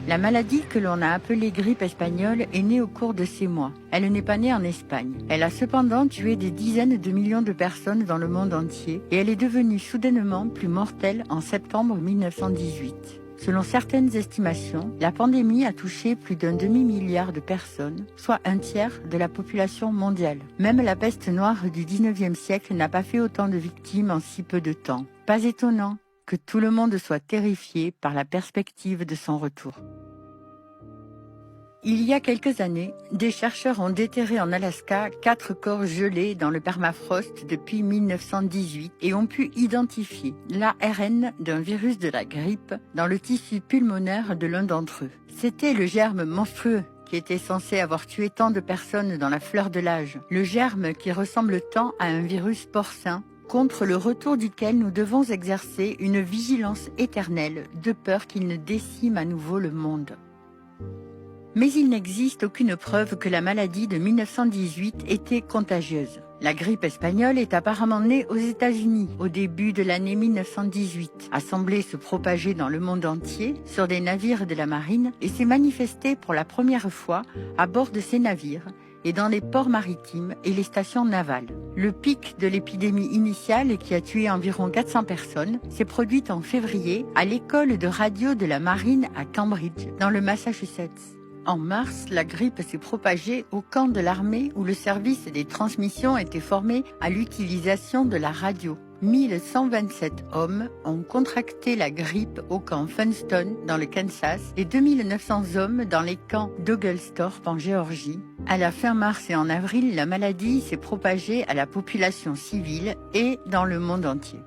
La maladie que l'on a appelée grippe espagnole est née au cours de ces mois. Elle n'est pas née en Espagne. Elle a cependant tué des dizaines de millions de personnes dans le monde entier et elle est devenue soudainement plus mortelle en septembre 1918. Selon certaines estimations, la pandémie a touché plus d'un demi-milliard de personnes, soit un tiers de la population mondiale. Même la peste noire du 19e siècle n'a pas fait autant de victimes en si peu de temps. Pas étonnant que tout le monde soit terrifié par la perspective de son retour. Il y a quelques années, des chercheurs ont déterré en Alaska 4 corps gelés dans le permafrost depuis 1918 et ont pu identifier l'ARN d'un virus de la grippe dans le tissu pulmonaire de l'un d'entre eux. C'était le germe monstrueux qui était censé avoir tué tant de personnes dans la fleur de l'âge, le germe qui ressemble tant à un virus porcin, contre le retour duquel nous devons exercer une vigilance éternelle de peur qu'il ne décime à nouveau le monde. Mais il n'existe aucune preuve que la maladie de 1918 était contagieuse. La grippe espagnole est apparemment née aux États-Unis au début de l'année 1918, a semblé se propager dans le monde entier sur des navires de la marine et s'est manifestée pour la première fois à bord de ces navires et dans les ports maritimes et les stations navales. Le pic de l'épidémie initiale, qui a tué environ 400 personnes, s'est produit en février à l'école de radio de la marine à Cambridge, dans le Massachusetts. En mars, la grippe s'est propagée au camp de l'armée où le service des transmissions était formé à l'utilisation de la radio. 1127 hommes ont contracté la grippe au camp Funston dans le Kansas et 2900 hommes dans les camps d'Oglesthorpe en Géorgie. À la fin mars et en avril, la maladie s'est propagée à la population civile et dans le monde entier.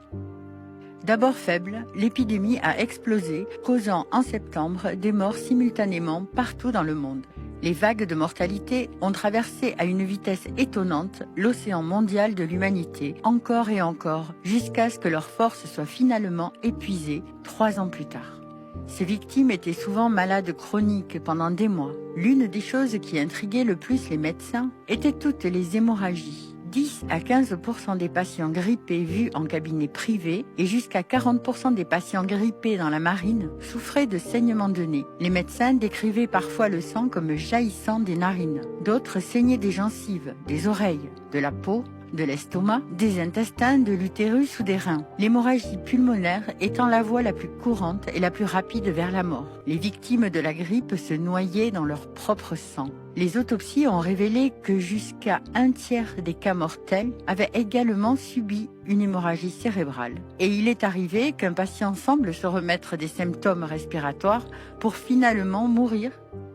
D'abord faible, l'épidémie a explosé, causant en septembre des morts simultanément partout dans le monde. Les vagues de mortalité ont traversé à une vitesse étonnante l'océan mondial de l'humanité, encore et encore, jusqu'à ce que leurs forces soient finalement épuisées 3 ans plus tard. Ces victimes étaient souvent malades chroniques pendant des mois. L'une des choses qui intriguait le plus les médecins étaient toutes les hémorragies. 10 à 15% des patients grippés vus en cabinet privé et jusqu'à 40% des patients grippés dans la marine souffraient de saignements de nez. Les médecins décrivaient parfois le sang comme jaillissant des narines. D'autres saignaient des gencives, des oreilles, de la peau, de l'estomac, des intestins, de l'utérus ou des reins. L'hémorragie pulmonaire étant la voie la plus courante et la plus rapide vers la mort. Les victimes de la grippe se noyaient dans leur propre sang. Les autopsies ont révélé que jusqu'à un tiers des cas mortels avaient également subi une hémorragie cérébrale. Et il est arrivé qu'un patient semble se remettre des symptômes respiratoires pour finalement mourir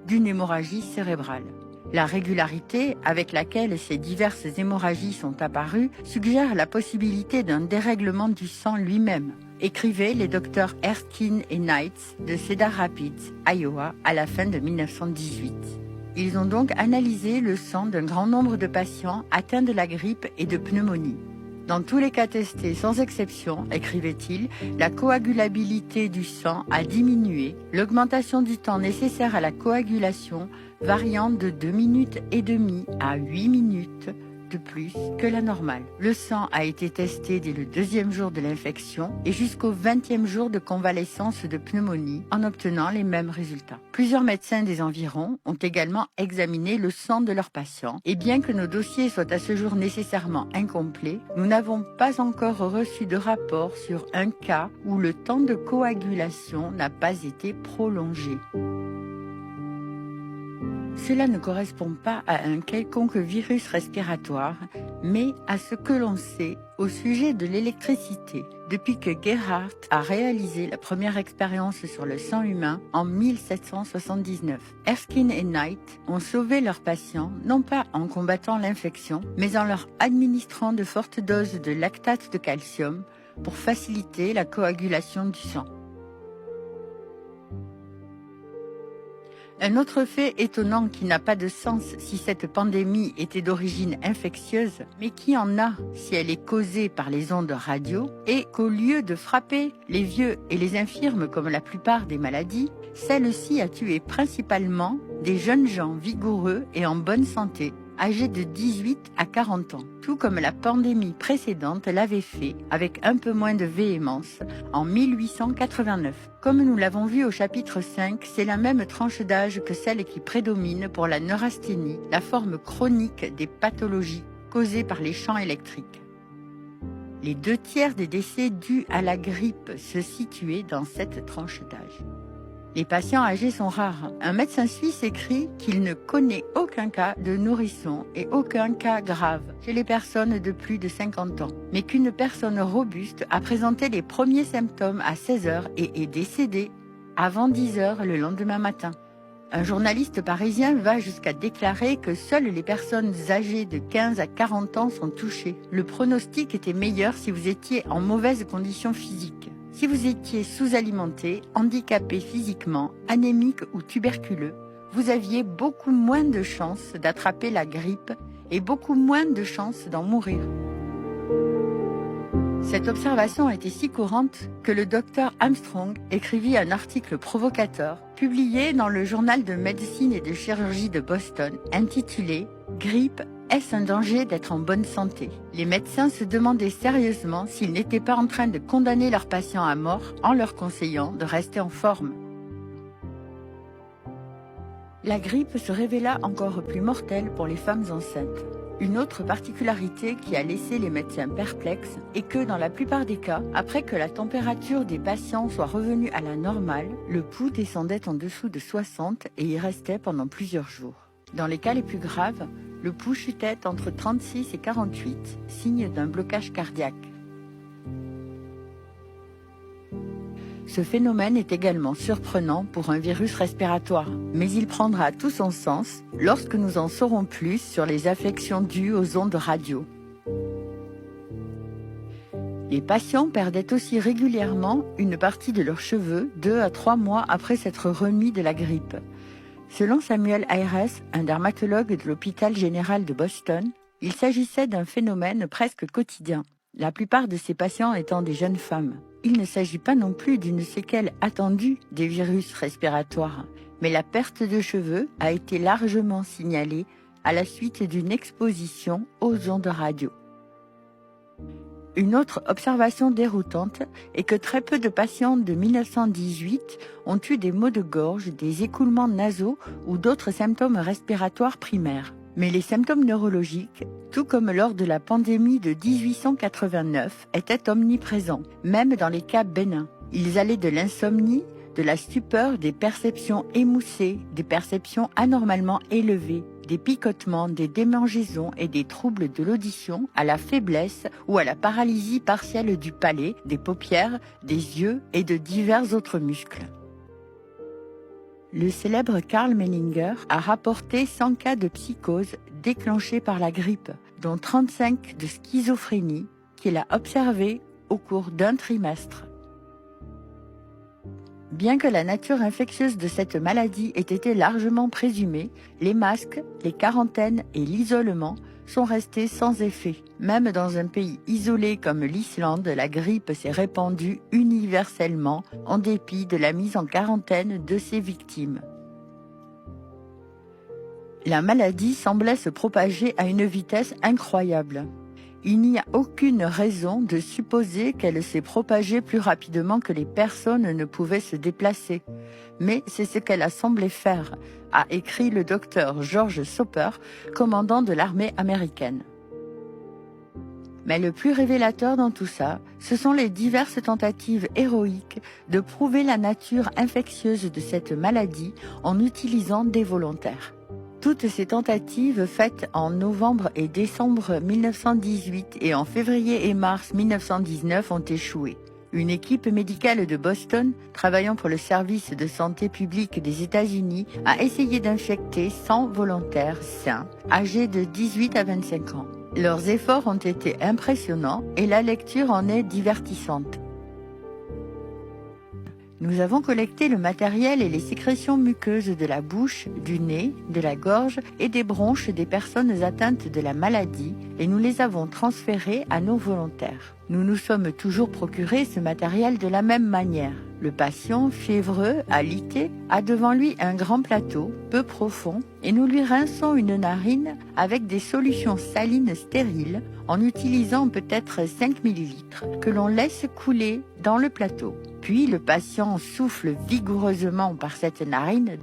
d'une hémorragie cérébrale. La régularité avec laquelle ces diverses hémorragies sont apparues suggère la possibilité d'un dérèglement du sang lui-même, écrivaient les docteurs Erskine et Knights de Cedar Rapids, Iowa, à la fin de 1918. Ils ont donc analysé le sang d'un grand nombre de patients atteints de la grippe et de pneumonie. Dans tous les cas testés, sans exception, écrivait-il, la coagulabilité du sang a diminué, l'augmentation du temps nécessaire à la coagulation variant de 2 minutes et demie à 8 minutes de plus que la normale. Le sang a été testé dès le 2e jour de l'infection et jusqu'au 20e jour de convalescence de pneumonie en obtenant les mêmes résultats. Plusieurs médecins des environs ont également examiné le sang de leurs patients et bien que nos dossiers soient à ce jour nécessairement incomplets, nous n'avons pas encore reçu de rapport sur un cas où le temps de coagulation n'a pas été prolongé. Cela ne correspond pas à un quelconque virus respiratoire, mais à ce que l'on sait au sujet de l'électricité, depuis que Gerhardt a réalisé la première expérience sur le sang humain en 1779. Erskine et Knight ont sauvé leurs patients, non pas en combattant l'infection, mais en leur administrant de fortes doses de lactate de calcium pour faciliter la coagulation du sang. Un autre fait étonnant qui n'a pas de sens si cette pandémie était d'origine infectieuse, mais qui en a si elle est causée par les ondes radio, est qu'au lieu de frapper les vieux et les infirmes comme la plupart des maladies, celle-ci a tué principalement des jeunes gens vigoureux et en bonne santé, âgés de 18 à 40 ans, tout comme la pandémie précédente l'avait fait, avec un peu moins de véhémence, en 1889. Comme nous l'avons vu au chapitre 5, c'est la même tranche d'âge que celle qui prédomine pour la neurasthénie, la forme chronique des pathologies causées par les champs électriques. Les 2/3 des décès dus à la grippe se situaient dans cette tranche d'âge. Les patients âgés sont rares. Un médecin suisse écrit qu'il ne connaît aucun cas de nourrisson et aucun cas grave chez les personnes de plus de 50 ans, mais qu'une personne robuste a présenté les premiers symptômes à 16 heures et est décédée avant 10 heures le lendemain matin. Un journaliste parisien va jusqu'à déclarer que seules les personnes âgées de 15 à 40 ans sont touchées. Le pronostic était meilleur si vous étiez en mauvaise condition physique. Si vous étiez sous-alimenté, handicapé physiquement, anémique ou tuberculeux, vous aviez beaucoup moins de chances d'attraper la grippe et beaucoup moins de chances d'en mourir. Cette observation était si courante que le docteur Armstrong écrivit un article provocateur publié dans le journal de médecine et de chirurgie de Boston intitulé « Grippe, est-ce un danger d'être en bonne santé ?» Les médecins se demandaient sérieusement s'ils n'étaient pas en train de condamner leurs patients à mort en leur conseillant de rester en forme. La grippe se révéla encore plus mortelle pour les femmes enceintes. Une autre particularité qui a laissé les médecins perplexes est que dans la plupart des cas, après que la température des patients soit revenue à la normale, le pouls descendait en dessous de 60 et y restait pendant plusieurs jours. Dans les cas les plus graves, le pouls chutait entre 36 et 48, signe d'un blocage cardiaque. Ce phénomène est également surprenant pour un virus respiratoire, mais il prendra tout son sens lorsque nous en saurons plus sur les affections dues aux ondes radio. Les patients perdaient aussi régulièrement une partie de leurs cheveux 2 à 3 mois après s'être remis de la grippe. Selon Samuel Ayres, un dermatologue de l'hôpital général de Boston, il s'agissait d'un phénomène presque quotidien, la plupart de ces patients étant des jeunes femmes. Il ne s'agit pas non plus d'une séquelle attendue des virus respiratoires, mais la perte de cheveux a été largement signalée à la suite d'une exposition aux ondes radio. Une autre observation déroutante est que très peu de patients de 1918 ont eu des maux de gorge, des écoulements nasaux ou d'autres symptômes respiratoires primaires. Mais les symptômes neurologiques, tout comme lors de la pandémie de 1889, étaient omniprésents, même dans les cas bénins. Ils allaient de l'insomnie, de la stupeur, des perceptions émoussées, des perceptions anormalement élevées, des picotements, des démangeaisons et des troubles de l'audition, à la faiblesse ou à la paralysie partielle du palais, des paupières, des yeux et de divers autres muscles. Le célèbre Karl Menninger a rapporté 100 cas de psychose déclenchés par la grippe, dont 35 de schizophrénie qu'il a observés au cours d'un trimestre. Bien que la nature infectieuse de cette maladie ait été largement présumée, les masques, les quarantaines et l'isolement sont restés sans effet. Même dans un pays isolé comme l'Islande, la grippe s'est répandue universellement en dépit de la mise en quarantaine de ses victimes. La maladie semblait se propager à une vitesse incroyable. Il n'y a aucune raison de supposer qu'elle s'est propagée plus rapidement que les personnes ne pouvaient se déplacer. Mais c'est ce qu'elle a semblé faire, a écrit le docteur George Soper, commandant de l'armée américaine. Mais le plus révélateur dans tout ça, ce sont les diverses tentatives héroïques de prouver la nature infectieuse de cette maladie en utilisant des volontaires. Toutes ces tentatives faites en novembre et décembre 1918 et en février et mars 1919 ont échoué. Une équipe médicale de Boston, travaillant pour le service de santé publique des États-Unis, a essayé d'infecter 100 volontaires sains, âgés de 18 à 25 ans. Leurs efforts ont été impressionnants et la lecture en est divertissante. Nous avons collecté le matériel et les sécrétions muqueuses de la bouche, du nez, de la gorge et des bronches des personnes atteintes de la maladie et nous les avons transférés à nos volontaires. Nous nous sommes toujours procuré ce matériel de la même manière. Le patient, fiévreux, alité, a devant lui un grand plateau, peu profond, et nous lui rinçons une narine avec des solutions salines stériles en utilisant peut-être 5 ml que l'on laisse couler dans le plateau. Puis le patient souffle vigoureusement par cette narine